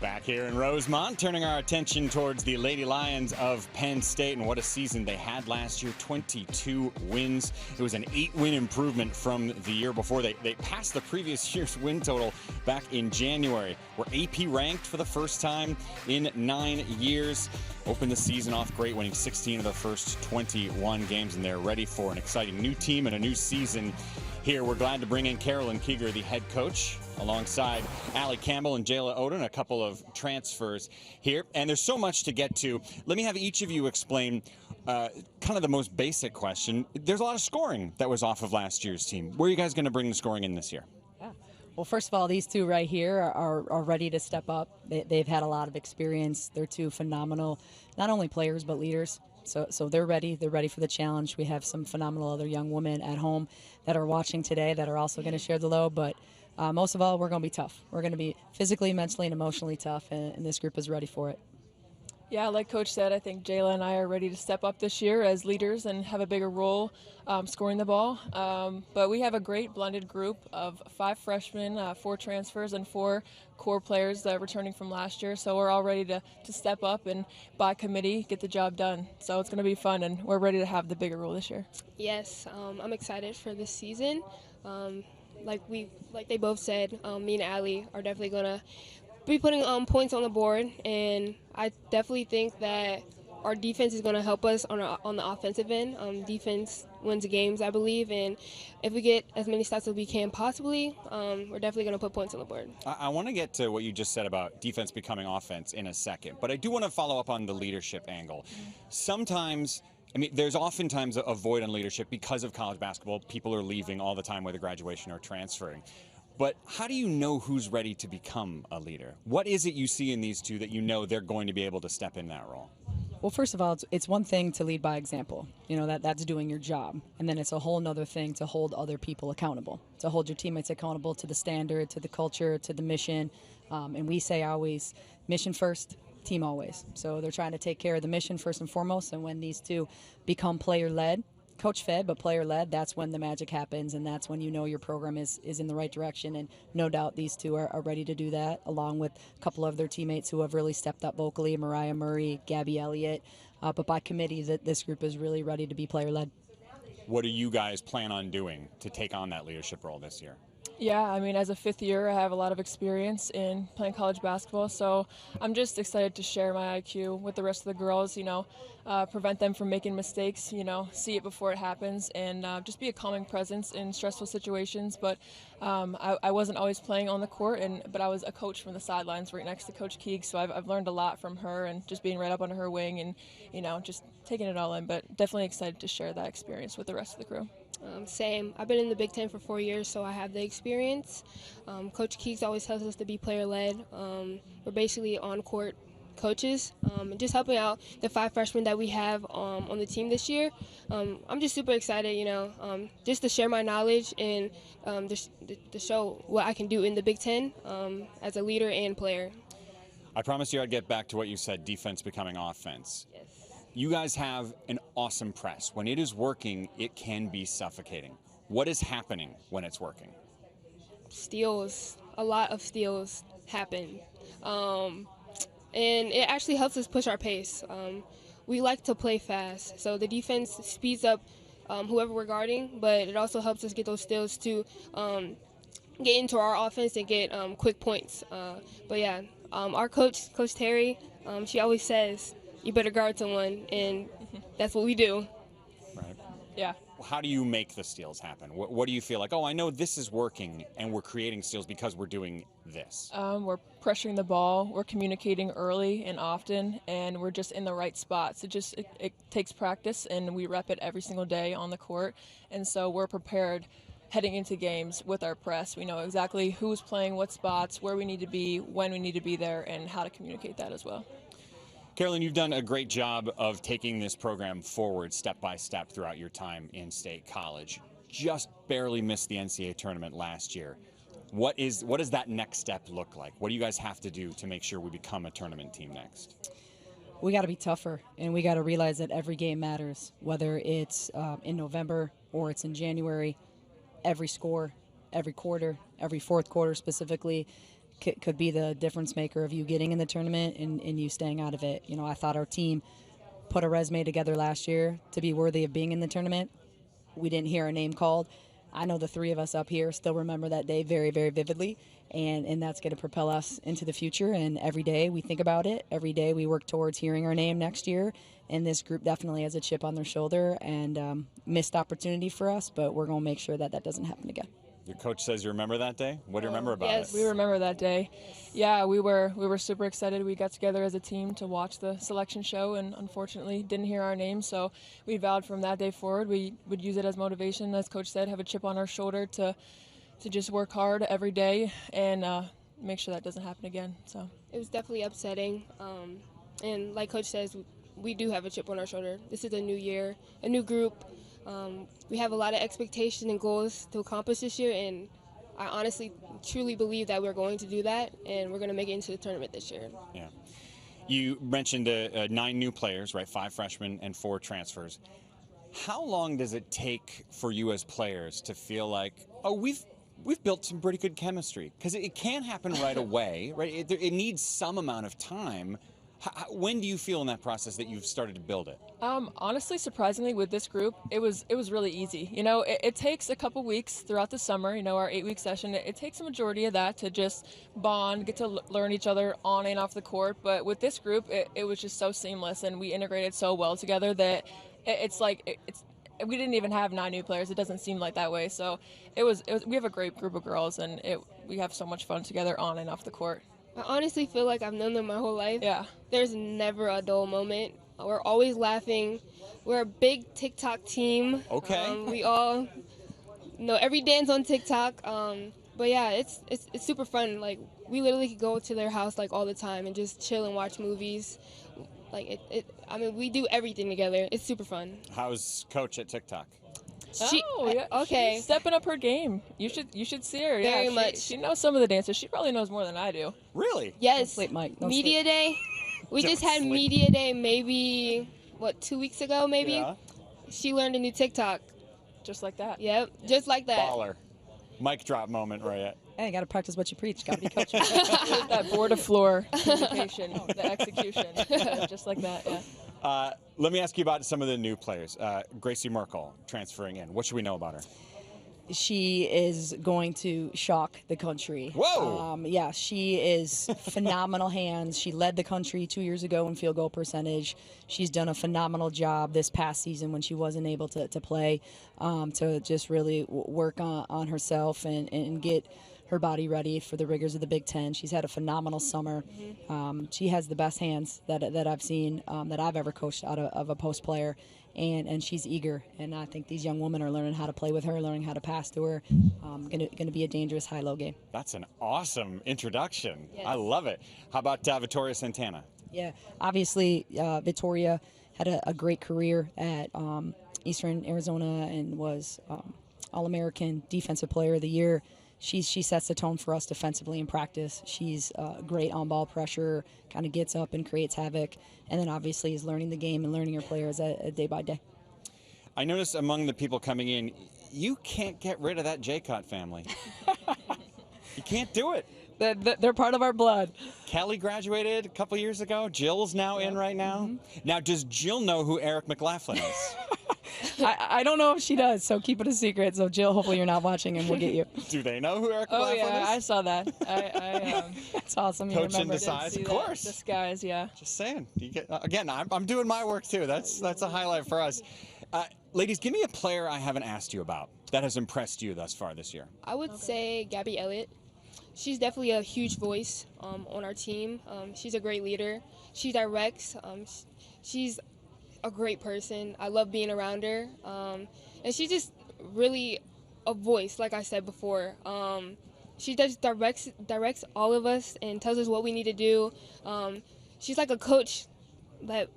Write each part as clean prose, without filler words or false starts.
Back here in Rosemont, turning our attention towards the Lady Lions of Penn State, and what a season they had last year, 22 wins. It was an 8-win improvement from the year before. They passed the previous year's win total back in January. Were AP ranked for the first time in 9 years. Opened the season off great, winning 16 of their first 21 games, and they're ready for an exciting new team and a new season. Here, we're glad to bring in Carolyn Kieger, the head coach, alongside Alli, Campbell, and Jayla Oden, a couple of transfers here. And there's so much to get to. Let me have each of you explain kind of the most basic question. There's a lot of scoring that was off of last year's team. Where are you guys going to bring the scoring in this year? Well, first of all, these two right here are ready to step up. They've had a lot of experience. They're two phenomenal, not only players, but leaders. So they're ready. They're ready for the challenge. We have some phenomenal other young women at home that are watching today that are also going to share the load. But most of all, we're going to be tough. We're going to be physically, mentally, and emotionally tough, and this group is ready for it. Yeah, like Coach said, I think Jayla and I are ready to step up this year as leaders and have a bigger role scoring the ball. But we have a great blended group of 5 freshmen, 4 transfers, and 4 core players that are returning from last year. So we're all ready to step up and, by committee, get the job done. So it's going to be fun, and we're ready to have the bigger role this year. Yes, I'm excited for this season. Like they both said, me and Alli are definitely going to be putting points on the board, and I definitely think that our defense is going to help us on the offensive end. Defense wins games, I believe, and if we get as many stats as we can possibly, we're definitely going to put points on the board. I want to get to what you just said about defense becoming offense in a second, but I do want to follow up on the leadership angle. Sometimes, I mean, there's oftentimes a void on leadership because of college basketball. People are leaving all the time, whether graduation or transferring. But how do you know who's ready to become a leader? What is it you see in these two that you know they're going to be able to step in that role? Well, first of all, it's one thing to lead by example. You know, that's doing your job. And then it's a whole nother thing to hold other people accountable, to hold your teammates accountable to the standard, to the culture, to the mission. And we say always, mission first, team always. So they're trying to take care of the mission first and foremost. And when these two become player-led, coach-fed, but player-led, that's when the magic happens, and that's when you know your program is in the right direction. And no doubt these two are ready to do that, along with a couple of their teammates who have really stepped up vocally, Mariah Murray, Gabby Elliott. But by committee, this group is really ready to be player-led. What do you guys plan on doing to take on that leadership role this year? Yeah, I mean, as a 5th year, I have a lot of experience in playing college basketball, so I'm just excited to share my IQ with the rest of the girls, you know, prevent them from making mistakes, you know, see it before it happens, and just be a calming presence in stressful situations. But I wasn't always playing on the court, but I was a coach from the sidelines right next to Coach Kieger, so I've learned a lot from her and just being right up under her wing and, you know, just taking it all in, but definitely excited to share that experience with the rest of the crew. Same. I've been in the Big Ten for 4 years, so I have the experience. Coach Kieger always tells us to be player-led. We're basically on-court coaches, and just helping out the 5 freshmen that we have on the team this year. I'm just super excited, you know, just to share my knowledge and to show what I can do in the Big Ten as a leader and player. I promised you I'd get back to what you said, defense becoming offense. Yes. You guys have an awesome press. When it is working, it can be suffocating. What is happening when it's working? Steals. A lot of steals happen. And it actually helps us push our pace. We like to play fast, so the defense speeds up whoever we're guarding, but it also helps us get those steals to get into our offense and get quick points. But yeah, our coach, Coach Terry, she always says, you better guard someone, and that's what we do. Right. Yeah. How do you make the steals happen? What do you feel like, oh, I know this is working, and we're creating steals because we're doing this? We're pressuring the ball, we're communicating early and often, and we're just in the right spots. It takes practice, and we rep it every single day on the court, and so we're prepared heading into games with our press. We know exactly who's playing what spots, where we need to be, when we need to be there, and how to communicate that as well. Carolyn, you've done a great job of taking this program forward step by step throughout your time in State College. Just barely missed the NCAA tournament last year. What does that next step look like? What do you guys have to do to make sure we become a tournament team next? We got to be tougher, and we got to realize that every game matters, whether it's in November or it's in January. Every score, every quarter, every fourth quarter specifically, could be the difference maker of you getting in the tournament and you staying out of it. You know, I thought our team put a resume together last year to be worthy of being in the tournament. We didn't hear our name called. I know the three of us up here still remember that day very, very vividly, and that's going to propel us into the future. And every day we think about it. Every day we work towards hearing our name next year. And this group definitely has a chip on their shoulder and missed opportunity for us, but we're going to make sure that that doesn't happen again. Your coach says you remember that day? What do you remember about Yes, it? we remember that day. Yeah, we were super excited. We got together as a team to watch the selection show, and unfortunately didn't hear our name. So we vowed from that day forward we would use it as motivation, as Coach said, have a chip on our shoulder to just work hard every day and make sure that doesn't happen again. So It was definitely upsetting. And like Coach says, we do have a chip on our shoulder. This is a new year, a new group. We have a lot of expectation and goals to accomplish this year, and I honestly, truly believe that we're going to do that, and we're going to make it into the tournament this year. Yeah. You mentioned 9 new players, right? 5 freshmen and 4 transfers. How long does it take for you as players to feel like, oh, we've built some pretty good chemistry? Because it can't happen right away, right? It needs some amount of time. When do you feel in that process that you've started to build it? Honestly, surprisingly, with this group, it was really easy. You know, it takes a couple weeks throughout the summer. You know, our 8-week session, it takes a majority of that to just bond, get to learn each other on and off the court. But with this group, it was just so seamless, and we integrated so well together that it's like we didn't even have 9 new players. It doesn't seem like that way. So it was we have a great group of girls, and we have so much fun together on and off the court. I honestly feel like I've known them my whole life. Yeah. There's never a dull moment. We're always laughing. We're a big TikTok team. Okay. We all know every dance on TikTok. But yeah, it's super fun. Like, we literally could go to their house like all the time and just chill and watch movies. Like I mean, we do everything together. It's super fun. How's Coach at TikTok? Yeah. Okay. She's stepping up her game. You should see her. Very Yeah, much. She knows some of the dances. She probably knows more than I do. Really? Yes. sleep, Mike. Don't Media Day. We Don't just had sleep. Media Day maybe 2 weeks ago maybe. Yeah. She learned a new TikTok. Just like that. Yep, just like that. Baller. Mic drop moment right at. Hey, you got to practice what you preach. Got to be coaching. That board of floor communication, the execution, just like that. Yeah. Let me ask you about some of the new players. Gracie Merkel transferring in. What should we know about her? She is going to shock the country. Whoa! Yeah, she is phenomenal hands. She led the country 2 years ago in field goal percentage. She's done a phenomenal job this past season when she wasn't able to play, to just really work on herself and get her body ready for the rigors of the Big Ten. She's had a phenomenal summer. She has the best hands that I've seen, that I've ever coached out of a post player. And she's eager, and I think these young women are learning how to play with her, learning how to pass to her. Going to be a dangerous high-low game. That's an awesome introduction. Yes. I love it. How about Victoria Santana? Yeah, obviously Victoria had a great career at Eastern Arizona and was All-American Defensive Player of the Year. She sets the tone for us defensively in practice. She's great on ball pressure, kind of gets up and creates havoc, and then obviously is learning the game and learning her players day by day. I noticed among the people coming in, you can't get rid of that Jaycott family. You can't do it. They're part of our blood. Kelly graduated a couple years ago. Jill's now in right now. Now, does Jill know who Eric McLaughlin is? I don't know if she does, so keep it a secret. So Jill, hopefully you're not watching and we'll get you. Do they know who Eric Oh McLaughlin yeah, I is? saw that. That's awesome. You Coach in remember. the size, See of that course. disguise, yeah. Just saying. Again, I'm doing my work too. That's a highlight for us. Ladies, give me a player I haven't asked you about that has impressed you thus far this year. I would say Gabby Elliott. She's definitely a huge voice on our team. She's a great leader. She directs. She's a great person. I love being around her. And she's just really a voice, like I said before. She just directs all of us and tells us what we need to do. She's like a coach that,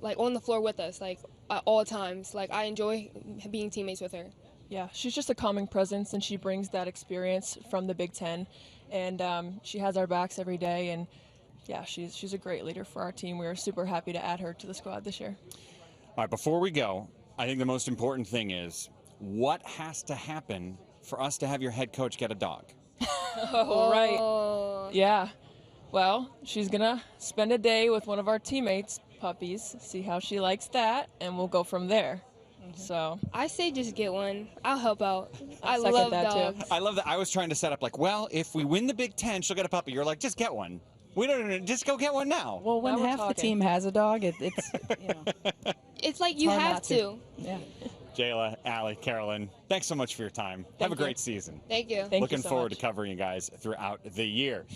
like, on the floor with us, like, at all times. Like, I enjoy being teammates with her. Yeah, she's just a calming presence, and she brings that experience from the Big Ten, and she has our backs every day. And yeah, she's a great leader for our team. We are super happy to add her to the squad this year. All right, before we go, I think the most important thing is what has to happen for us to have your head coach get a dog? Oh, right. Yeah. Well, she's going to spend a day with one of our teammates' puppies, see how she likes that, and we'll go from there. So I say just get one. I'll help out. I second love that, too. dogs. I love that. I was trying to set up like, well, if we win the Big Ten, she'll get a puppy. You're like, just get one. We don't even, just go get one now. Well, when Now we're half the talking. team has a dog, it's you know. It's like you hard have not to. Yeah. Jayla, Alli, Carolyn, thanks so much for your time. Have a you. great season. Thank you. Thank you Looking so forward much. to covering you guys throughout the year.